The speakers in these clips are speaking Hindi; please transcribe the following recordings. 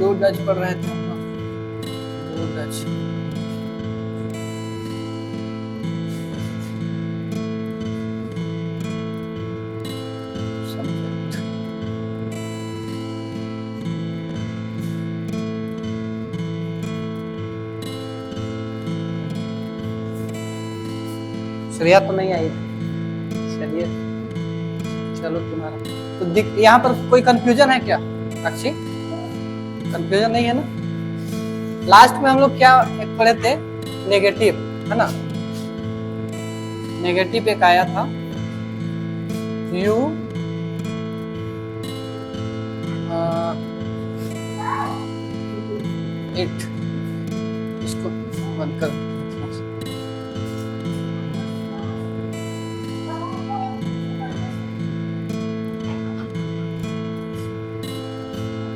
दो डच पढ़ रहे थे हम लोग, दो डच। श्रेया तो नहीं आई थी, चलिए चलो तुम्हारा तो यहाँ पर कोई कंफ्यूजन है क्या अक्षी? कंफ्यूजन नहीं है ना? लास्ट में हम लोग क्या एक पढ़े थे, नेगेटिव, है ना? नेगेटिव एक आया था, यू इट, इसको बंद कर,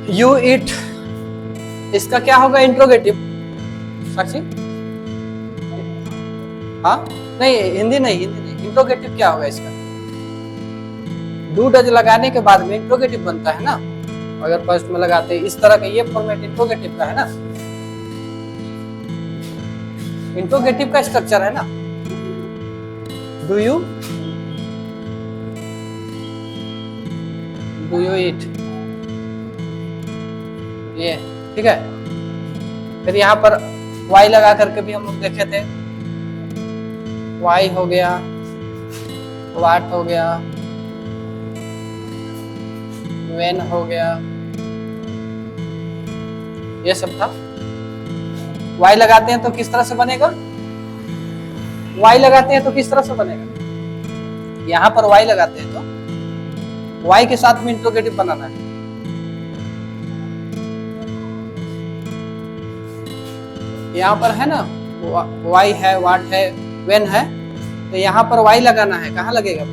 यू इट, इसका क्या होगा इंट्रोगेटिव साक्षी? हाँ नहीं, हिंदी नहीं, इंट्रोगेटिव क्या होगा इसका? डू डज लगाने के बाद में इंट्रोगेटिव बनता है ना, अगर फर्स्ट में लगाते हैं इस तरह का, ये फॉर्मेट इंट्रोगेटिव का है ना, इंट्रोगेटिव का स्ट्रक्चर है ना। डू यू इट, ये ठीक है। फिर यहाँ पर y लगा करके भी हम लोग देखे थे, y हो गया, what हो गया, when हो गया, ये सब था। y लगाते हैं तो किस तरह से बनेगा? y लगाते हैं तो किस तरह से बनेगा? यहाँ पर y लगाते हैं तो y के साथ में इंट्रोगेटिव बनाना है। यहाँ पर है ना, y है, what है, when है, तो यहाँ पर y लगाना है। कहाँ लगेगा?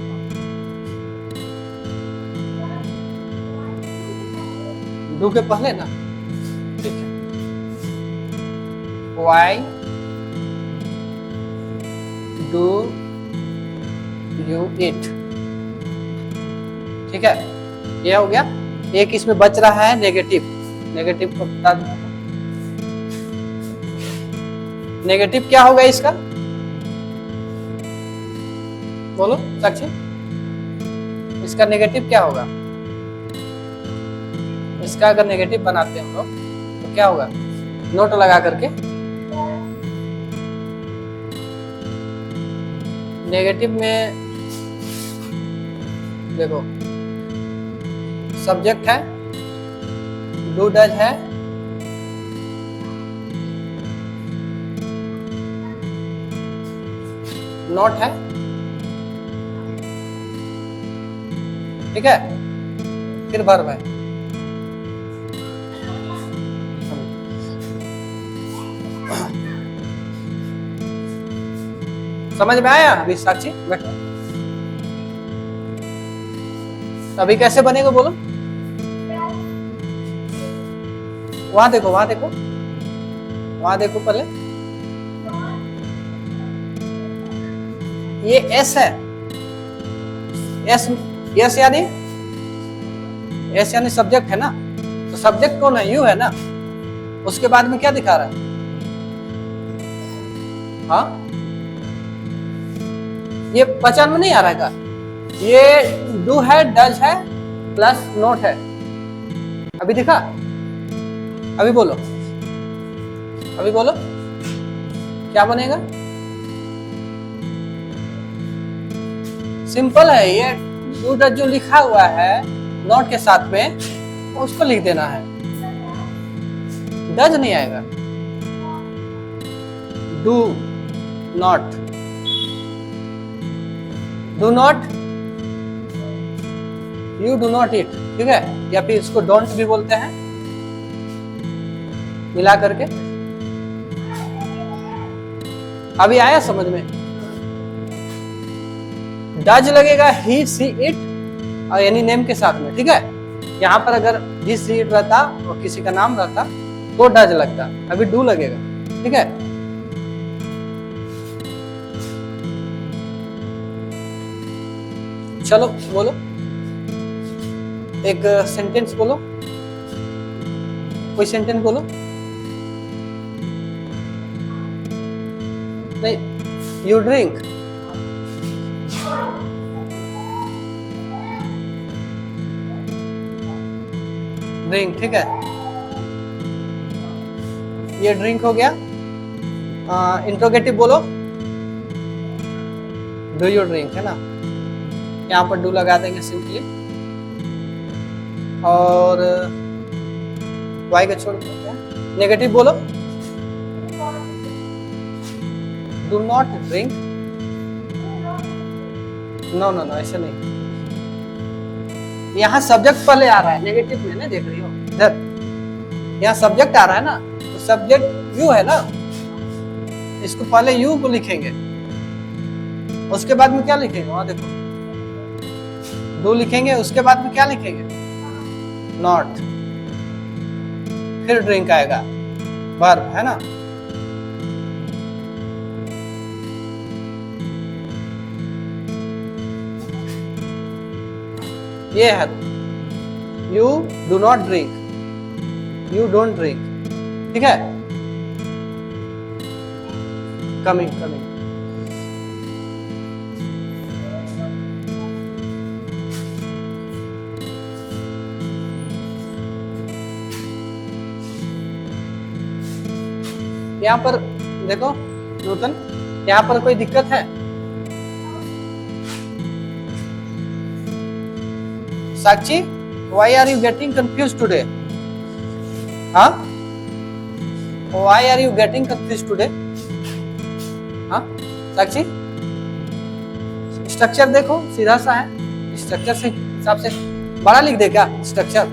डू के पहले ना, ठीक है। y do you eat, ठीक है, ये हो गया। एक इसमें बच रहा है नेगेटिव, नेगेटिव को बता दूं। नेगेटिव क्या होगा इसका? बोलो साक्षी, इसका नेगेटिव क्या होगा? इसका अगर नेगेटिव बनाते हैं हम लोग तो क्या होगा? नोट लगा करके, नेगेटिव में देखो सब्जेक्ट है, डू डज है, नॉट है, ठीक है, फिर वर्ब है। समझ में आया अभी साक्षी? बैठो, अभी कैसे बनेगा बोलो? वहां देखो, वहां देखो, वहां देखो पहले, ये एस है, एस, यस यानी सब्जेक्ट है ना, तो सब्जेक्ट कौन है? यू है ना। उसके बाद में क्या दिखा रहा है? हाँ, ये पहचान में नहीं आ रहा है का? ये डू है, डज है, प्लस नोट है। अभी दिखा? अभी बोलो, अभी बोलो क्या बनेगा? सिंपल है, ये डू डज जो लिखा हुआ है नॉट के साथ में, उसको लिख देना है, डज नहीं आएगा। Do not, do not, you do not eat, ठीक है, या फिर इसको डोंट भी बोलते हैं मिला करके। अभी आया समझ में? डज लगेगा ही सी इट और यानी नेम के साथ में, ठीक है। यहाँ पर अगर ही सी इट रहता और किसी का नाम रहता तो डज लगता, अभी डू लगेगा, ठीक है। चलो बोलो, एक सेंटेंस बोलो, कोई सेंटेंस बोलो। नहीं, यू ड्रिंक। ड्रिंक, ठीक है, ये ड्रिंक हो गया। इंट्रोगेटिव बोलो। डू यू ड्रिंक, है ना, यहाँ पर डू लगा देंगे सिंपली, और वाई का छोड़ देते हैं। नेगेटिव बोलो। Do not drink. No no no, ऐसे नहीं, यहाँ सब्जेक्ट पहले आ रहा है, नेगेटिव में नहीं देख रही हो इधर, यहाँ सब्जेक्ट आ रहा है ना, तो सब्जेक्ट यू है ना, इसको पहले यू को लिखेंगे, उसके बाद में क्या लिखेंगे, वहां देखो, डू लिखेंगे, उसके बाद में क्या लिखेंगे, नॉट, फिर ड्रिंक आएगा, वर्ब, है ना। ये है, you do not drink, you don't drink, ठीक है। कमिंग कमिंग, यहाँ पर देखो नूतन, यहाँ पर कोई दिक्कत है? साक्षी, why are you getting confused today? हाँ, why are you getting confused today? हाँ साक्षी, स्ट्रक्चर देखो सीधा सा है, स्ट्रक्चर से हिसाब से बड़ा लिख दे क्या स्ट्रक्चर?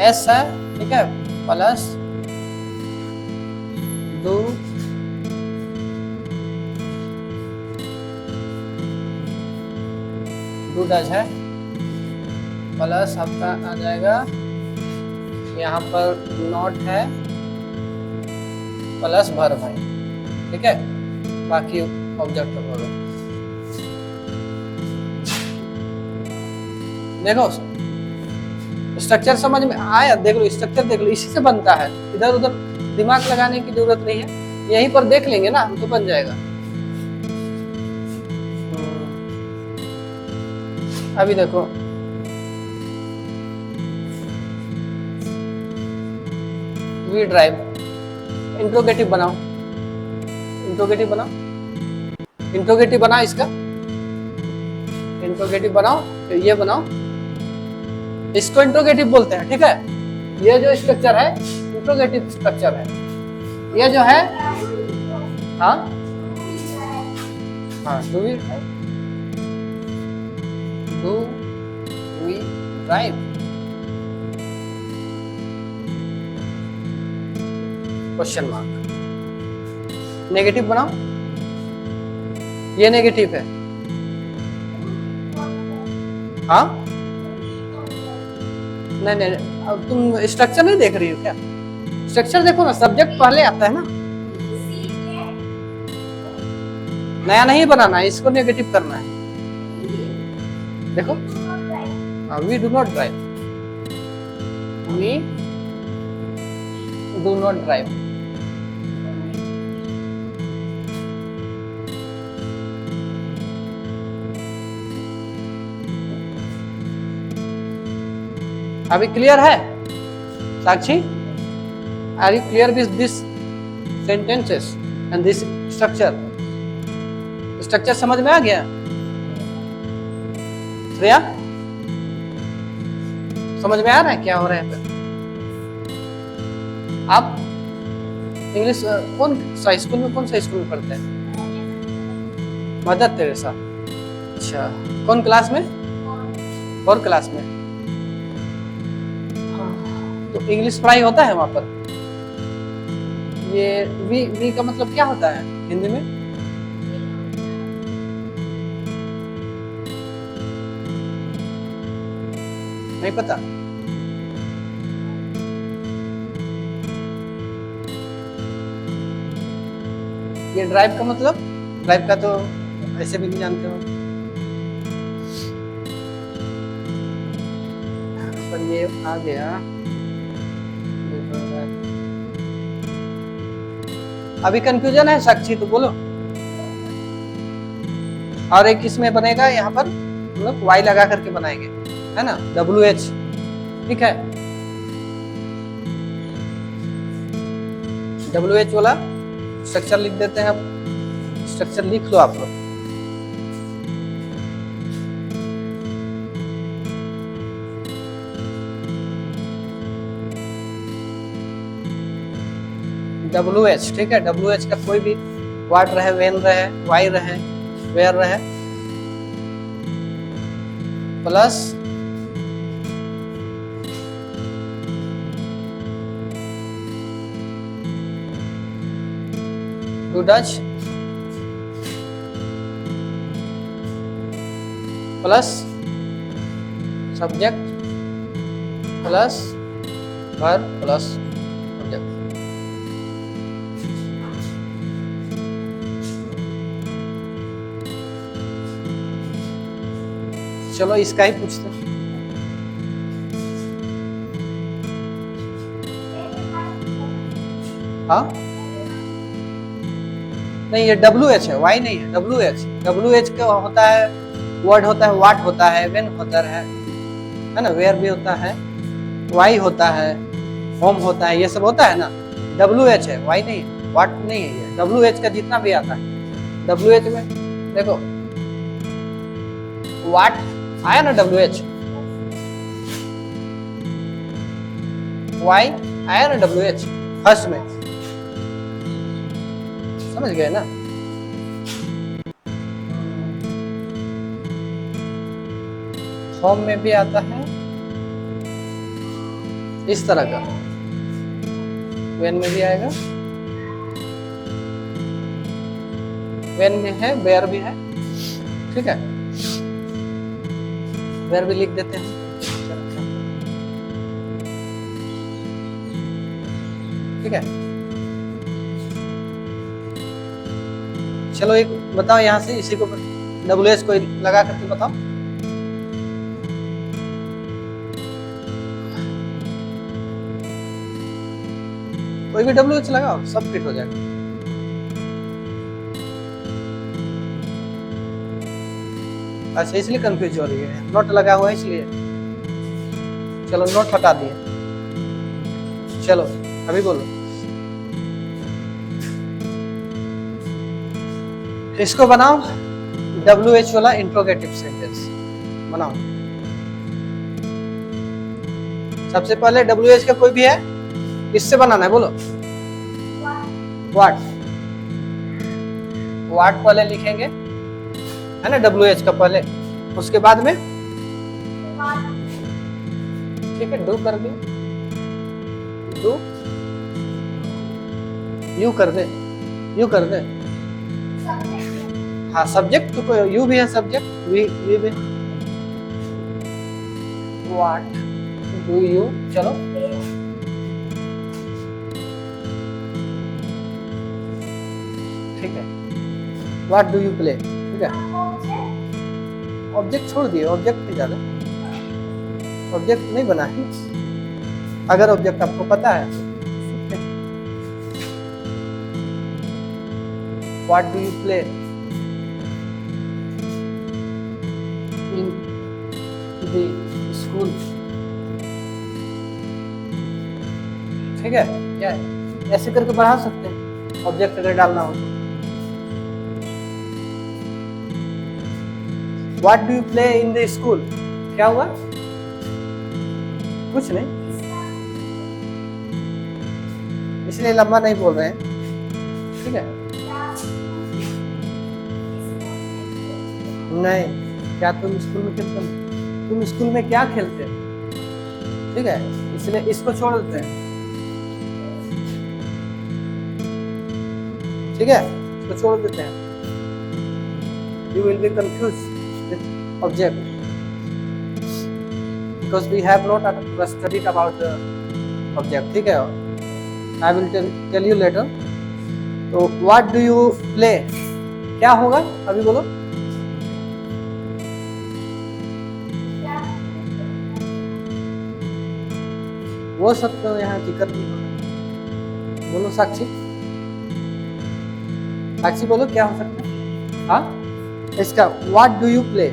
एस है, ठीक है, प्लस डू डज है, प्लस आपका आ जाएगा, यहाँ पर नॉट है, प्लस वर्ब है, ठीक है, बाकी ऑब्जेक्ट बोलो। देखो स्ट्रक्चर समझ में आया, देख लो स्ट्रक्चर देख लो, इसी से बनता है, इधर उधर दिमाग लगाने की जरूरत नहीं है, यहीं पर देख लेंगे ना तो बन जाएगा। अभी देखो वी ड्राइव, इंट्रोगेटिव बनाओ, इंट्रोगेटिव बनाओ, इंट्रोगेटिव बनाओ, इसका इंट्रोगेटिव बनाओ, फिर ये बनाओ, इसको इंट्रोगेटिव बोलते हैं, ठीक है। ये जो स्ट्रक्चर है इंट्रोगेटिव स्ट्रक्चर है, ये जो है, हाँ हाँ, do we drive, question mark, negative बनाओ, ये नेगेटिव है, हाँ, नहीं नहीं, अब तुम स्ट्रक्चर नहीं देख रही हो क्या? स्ट्रक्चर देखो ना, सब्जेक्ट पहले आता है ना, नया नहीं बनाना है, इसको नेगेटिव करना है, देखो, we do not drive, we do not drive, अभी क्लियर है Sakshi? Are you clear with this sentences and this structure? Structure समझ में आ गया? श्रेया, समझ में आ रहा है क्या हो रहा है? आप इंग्लिश कौन सा स्कूल में, कौन सा स्कूल में पढ़ते हैं? मदर तेरेसा, अच्छा, कौन क्लास में? 4 क्लास में। तो इंग्लिश पढ़ाई होता है वहां पर? ये वी का मतलब क्या होता है हिंदी में? नहीं पता? ये ड्राइव का मतलब, ड्राइव का तो ऐसे भी नहीं जानते हो। पर ये आ गया। अभी कंफ्यूजन है साक्षी, तो बोलो। और एक इसमें बनेगा, यहाँ पर हम लोग वाई लगा करके बनाएंगे, है ना, WH। ठीक है, WH वाला स्ट्रक्चर लिख देते हैं। अब स्ट्रक्चर लिख लो आप लोग। WH, ठीक है। WH का कोई भी वाट रहे, वेन रहे, वाई रहे, वेयर रहे, plus do Dutch, plus subject, plus verb, plus object. चलो इसका ही पूछते हैं। हाँ, नहीं ये WH है, वाई नहीं है। WH का होता है, वर्ड होता है, वाट होता है, वेन होता है ना, वेयर भी होता है, वाई होता है, होम होता है, ये सब होता है ना। WH है, वाई नहीं है, वाट नहीं है। ये WH का जितना भी आता है, WH में देखो वाट आया ना, WH, वाई आया ना, WH फर्स्ट में, समझ गए ना। होम में भी आता है इस तरह का, वेन में भी आएगा, वेन में है, वेयर भी है, ठीक है। वेयर भी लिख देते हैं, ठीक है। चलो एक बताओ यहाँ से, इसी को WH को लगा करके बताओ। कोई भी WH लगाओ, सब फिट हो जाएगा। अच्छा, इसलिए कंफ्यूज हो रही है, नोट लगा हुआ है इसलिए। चलो नोट हटा दिए। चलो अभी बोलो, इसको बनाओ, WH वाला इंट्रोगेटिव सेंटेंस बनाओ। सबसे पहले WH का कोई भी है, किससे बनाना है बोलो। वाट, वाट पहले लिखेंगे, है ना, WH का पहले, उसके बाद में ठीक है, डू कर दे, डू, यू कर दे, यू कर दे। हाँ, सब्जेक्ट तो यू भी है, सब्जेक्ट वी भी। व्हाट डू यू, चलो ठीक है, व्हाट डू यू प्ले, ठीक है। ऑब्जेक्ट छोड़ दिए, ऑब्जेक्ट नहीं डाला, ऑब्जेक्ट नहीं बना है। अगर ऑब्जेक्ट आपको पता है, what do you play in the school, ठीक है। क्या है, ऐसे करके बढ़ा सकते हैं ऑब्जेक्ट अगर डालना हो तो। What do you play in the school, क्या हुआ, कुछ नहीं, इसलिए लंबा नहीं बोल रहे हैं, ठीक है। नहीं, क्या तुम स्कूल में खेलते हो, तुम स्कूल में क्या खेलते हो, ठीक है, इसलिए इसको छोड़ देते हैं, ठीक है, इसको छोड़ देते हैं। You will be confused with object because we have not studied about the object, ठीक है। I will tell you later. तो what do you play, क्या होगा अभी बोलो। वो सब तो यहाँ जिक्र नहीं होगा। बोलो साक्षी, साक्षी बोलो क्या हो सकता है। हाँ, इसका what do you play,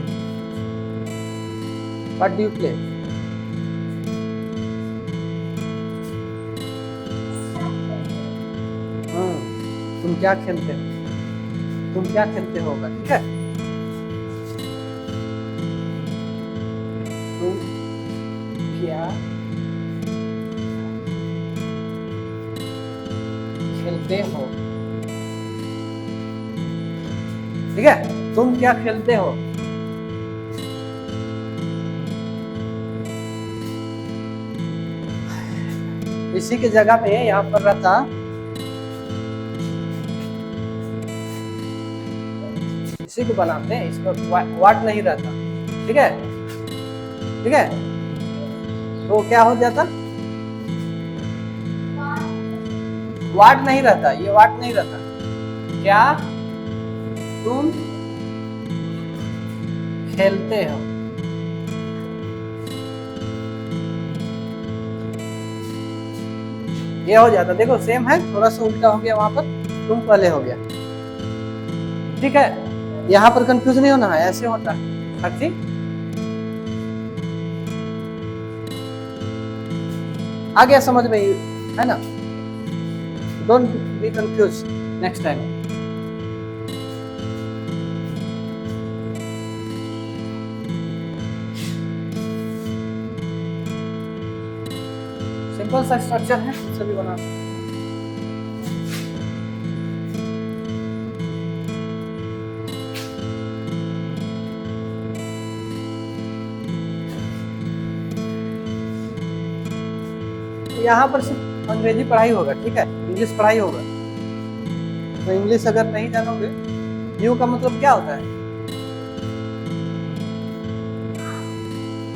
what do you play. तुम क्या खेलते हो, तुम क्या खेलते होगा, ठीक है। तुम क्या खेलते हो, ठीक है। तुम क्या खेलते हो। इसी की जगह पे यहाँ पर रहता, इसी को बनाते हैं, इसको वाट नहीं रहता, ठीक है, ठीक है। तो क्या हो जाता, वाट नहीं रहता, ये वाट नहीं रहता। क्या तुम खेलते हो, ये हो जाता। देखो सेम है, थोड़ा सा उल्टा हो गया वहां पर, तुम पहले हो गया, ठीक है। यहाँ पर कंफ्यूज नहीं होना है, ऐसे होता है। हर चीज आ गया समझ में, है ना। Don't be confuse next time. Simple सा स्ट्रक्चर है, सभी बना सकते हैं। यहाँ पर सिर्फ अंग्रेजी पढ़ाई होगा, ठीक है, इंग्लिश पढ़ाई होगा। तो इंग्लिश अगर नहीं जानोगे, यू का मतलब क्या होता है,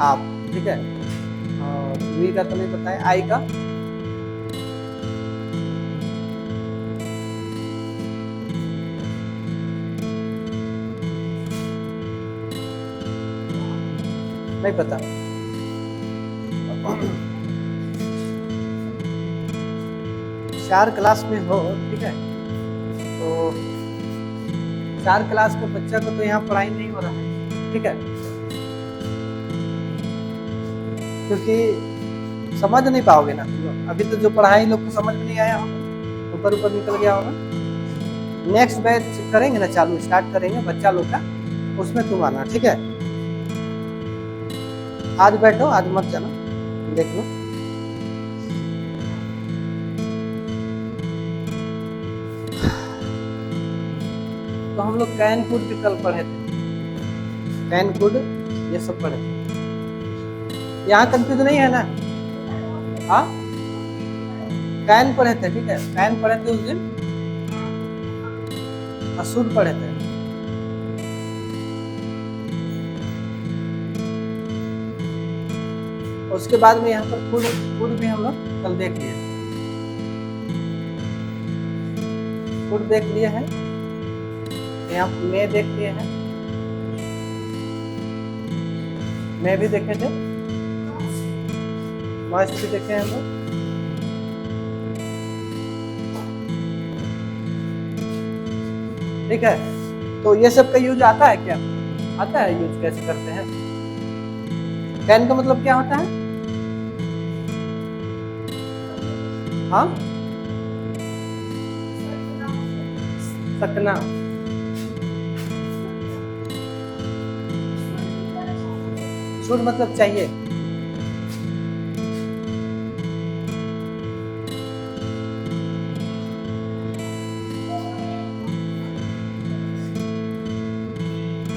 आप, ठीक है। और वी का तो नहीं पता है, आई का नहीं पता। चार क्लास में हो, ठीक है, तो 4 क्लास के बच्चा को तो यहाँ पढ़ाई नहीं हो रहा है, ठीक है, क्योंकि समझ नहीं पाओगे ना तुम। अभी तो जो पढ़ाई लोग को समझ में नहीं आया होगा, ऊपर ऊपर निकल गया होगा। नेक्स्ट बैच करेंगे ना, चालू स्टार्ट करेंगे बच्चा लोग का, उसमें तुम आना, ठीक है। आज बैठो, आज मत जाना, देख लो। तो हम लोग कैन कुड भी कल पढ़े थे, कैन कुड ये सब पढ़े थे। यहाँ कंफ्यूज नहीं है ना। हाँ, कैन पढ़े थे, ठीक है, कैन पढ़े थे उस दिन, और शुड पढ़े थे। उसके बाद में यहाँ पर कुड भी हम लोग कल देख लिए, कुड देख लिए हैं, यहाँ मैं देख लिए हैं, मैं भी देखे थे, मस्ट भी देखे हैं हम लोग। ठीक है, तो ये सब का यूज आता है क्या, आता है यूज कैसे करते हैं। कैन का मतलब क्या होता है, हाँ, सकना। शुड मतलब चाहिए।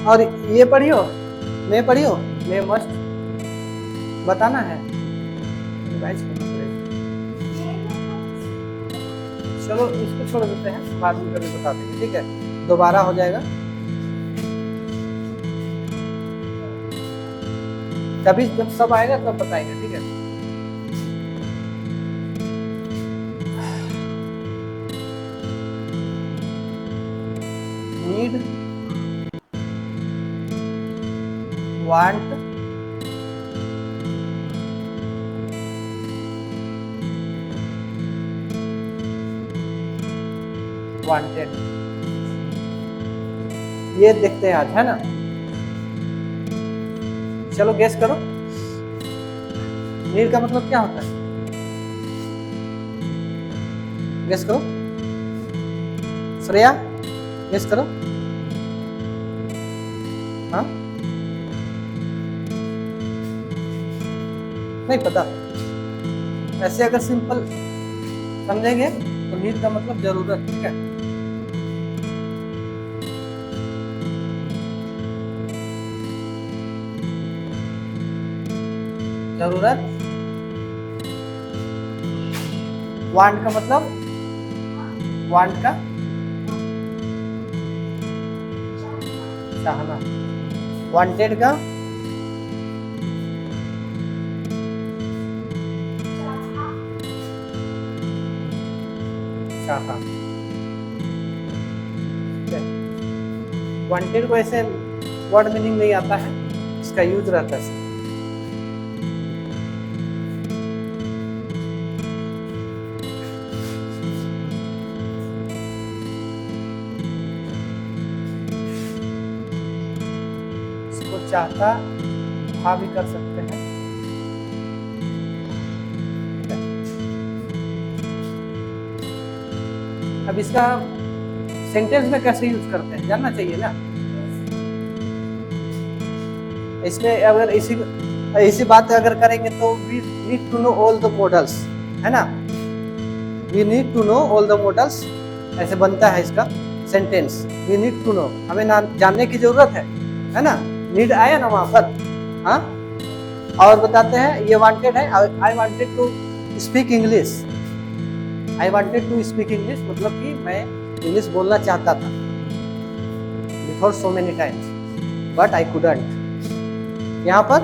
और ये पढ़ियो, मैं पढ़ियो, मैं मस्ट बताना है, रिवाइज करना पड़ेगा। चलो इसको छोड़ देते हैं, बाद में कभी बता देंगे, ठीक है, दोबारा हो जाएगा। कभी जब सब आएगा तब बताएंगे, ठीक है। नीड, वांट, वांटेड, ये देखते हैं आज, है ना। चलो गेस करो, नीड का मतलब क्या होता है, गेस करो। श्रेया गेस करो। हाँ नहीं पता। ऐसे अगर सिंपल समझेंगे तो नीड का मतलब जरूरत, ठीक है। जरूरत। वांट का मतलब, वांट का चाहना, वांटेड का चाहा। वांटेड को ऐसे वर्ड मीनिंग नहीं आता है, इसका यूज रहता है। इसको चाहता था भी कर सकते हैं। अब इसका सेंटेंस में कैसे यूज करते हैं जानना चाहिए ना। इसमें अगर इसी बात अगर करेंगे तो we need to know all the models, है ना। We need to know all the models, ऐसे बनता है इसका sentence. We need to know, हमें जानने की जरूरत है ना। नीड आया ना वहां पर, हाँ। और बताते हैं ये वांटेड है। I wanted to speak English, I wanted to speak English मतलब कि मैं इंग्लिश बोलना चाहता था before so many times but I couldn't. यहाँ पर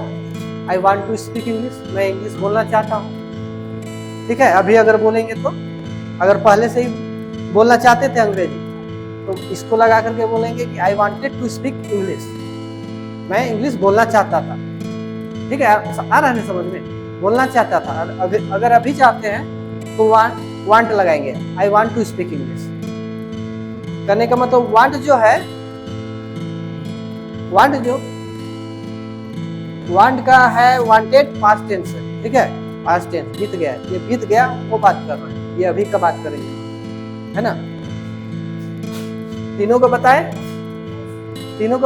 I want to speak English, मैं इंग्लिश बोलना चाहता हूँ, ठीक है। अभी अगर बोलेंगे तो, अगर पहले से ही बोलना चाहते थे अंग्रेजी तो इसको लगा करके बोलेंगे कि I wanted to speak English, मैं इंग्लिश बोलना चाहता था, ठीक है। आ रहा है समझ में, बोलना चाहता था। अगर अभी चाहते हैं तो वांट लगाएंगे, I want to speak English. करने का मतलब वांट जो है, वांट का है वांटेड पास्ट टेंस है, ठीक है। पास्ट टेंस बीत गया, ये बीत गया वो बात कर रहे हैं, ये अभी का बात करेंगे, है ना। तीनों को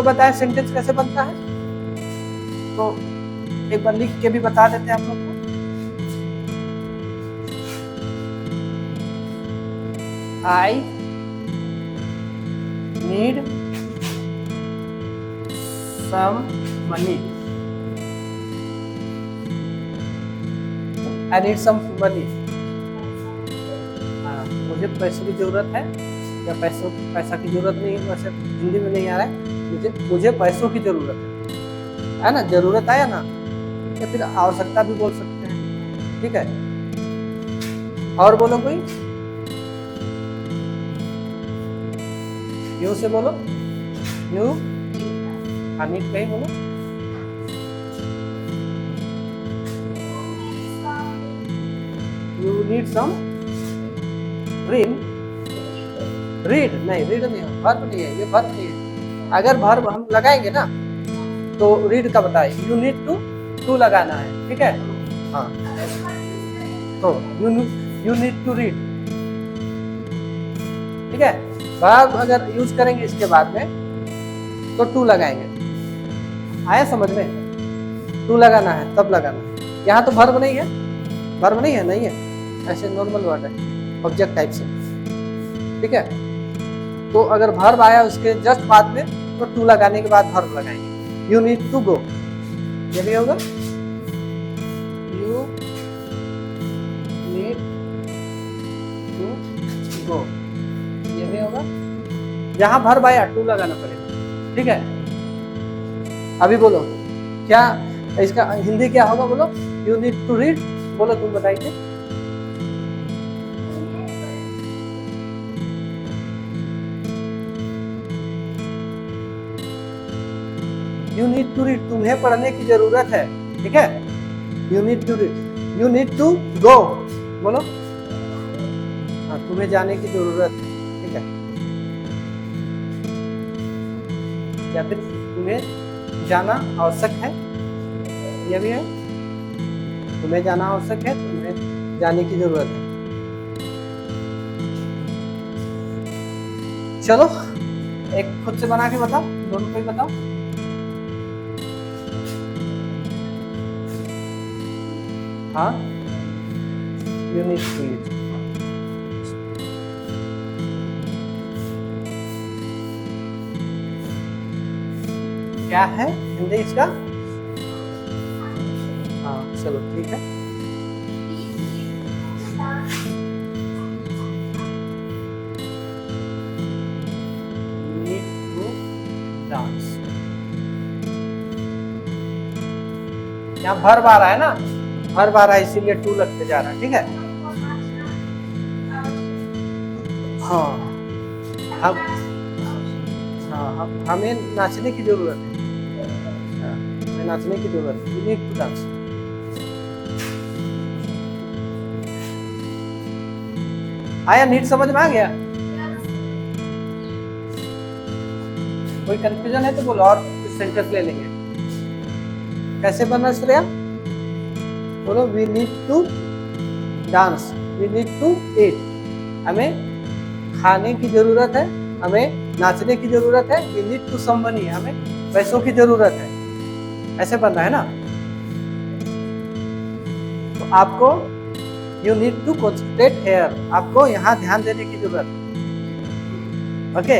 बताए सेंटेंस कैसे बनता है, तो एक बार लिख के भी बता देते हैं आप लोग को। I need some money. I need some money. मुझे पैसों की जरूरत है, या पैसा की जरूरत नहीं है, वैसे हिंदी में नहीं आ रहा है। मुझे पैसों की जरूरत है ना। जरूरत आया ना, या फिर आवश्यकता भी बोल सकते हैं, ठीक है। और बोलो कोई, यू से बोलो, यू नीड का ही बोलो। यू नीड सम रीड नहीं, रीड नहीं है, वर्ब नहीं है, ये वर्ब नहीं है। अगर वर्ब हम लगाएंगे ना तो रीड का बताए, यू नीड टू लगाना है, ठीक है। हाँ तो यू नीड टू रीड, ठीक है। वर्ब अगर यूज करेंगे इसके बाद में तो टू लगाएंगे, आया समझ में। टू लगाना है तब लगाना है। यहाँ तो वर्ब नहीं है, नहीं है, ऐसे नॉर्मल वर्ड है ऑब्जेक्ट टाइप से, ठीक है। तो अगर वर्ब आया उसके जस्ट बाद में तो टू लगाने के बाद वर्ब लगाएंगे। यू नीड टू गो, ये भी होगा। यू नीड टू गो, ये भी होगा। यहाँ वर्ब आया टू लगाना पड़ेगा, ठीक है। अभी बोलो क्या इसका हिंदी क्या होगा, बोलो। यू नीड टू रीड, बोलो तुम बताइए। यू नीड टू रीड, तुम्हें पढ़ने की जरूरत है, ठीक है। You need to read, you need to go, बोलो। हाँ तुम्हें जाने की जरूरत है, ठीक है। या फिर तुम्हें जाना आवश्यक है, यह भी है, तुम्हें जाना आवश्यक है, तुम्हें जाने की जरूरत है। चलो एक खुद से बना के बताओ, दोनों को ही बताओ। हाँ, यू नीड टू ईट। क्या है हिंदी इसका? हाँ चलो ठीक है। नीड टू डांस, यहाँ भर बार है ना, भर बार है इसीलिए टू लगते जा रहा है, ठीक है। हाँ हमें नाचने की जरूरत है, हमें नाचने की जरूरत है, नीड टू डांस। आया, नीड समझ में आ गया? कोई कंफ्यूजन है तो बोलो, और कुछ सेंटेंस ले लेंगे। कैसे बनना श्रेया? बोलो, we need to dance, we need to eat, हमें खाने की जरूरत है, हमें नाचने की जरूरत है, we need to some money, हमें पैसों की जरूरत है, ऐसे बनना है ना। तो आपको you need to concentrate here, आपको यहाँ ध्यान देने की जरूरत है। ओके,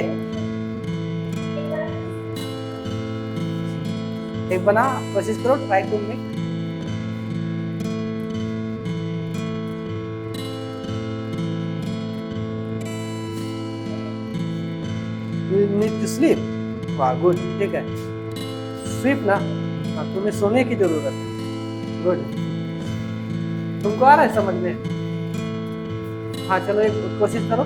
एक बना, कोशिश करो, try to make. You need to sleep, वाह गुड, ठीक है, स्लीप ना, हाँ तुम्हें सोने की जरूरत है, गुड। तुमको आ रहा है समझ में? हाँ चलो एक कोशिश करो।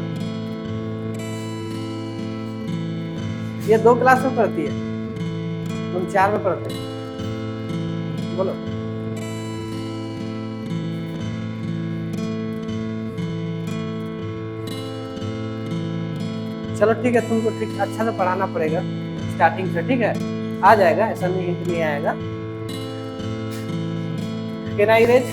ये 2 क्लास में पढ़ती है, तुम 4 में पढ़ते हो, बोलो। चलो ठीक है, तुमको ठीक अच्छा से पढ़ाना पड़ेगा स्टार्टिंग से, ठीक है, आ जाएगा, ऐसा नहीं हिंट नहीं आएगा। Can I raise?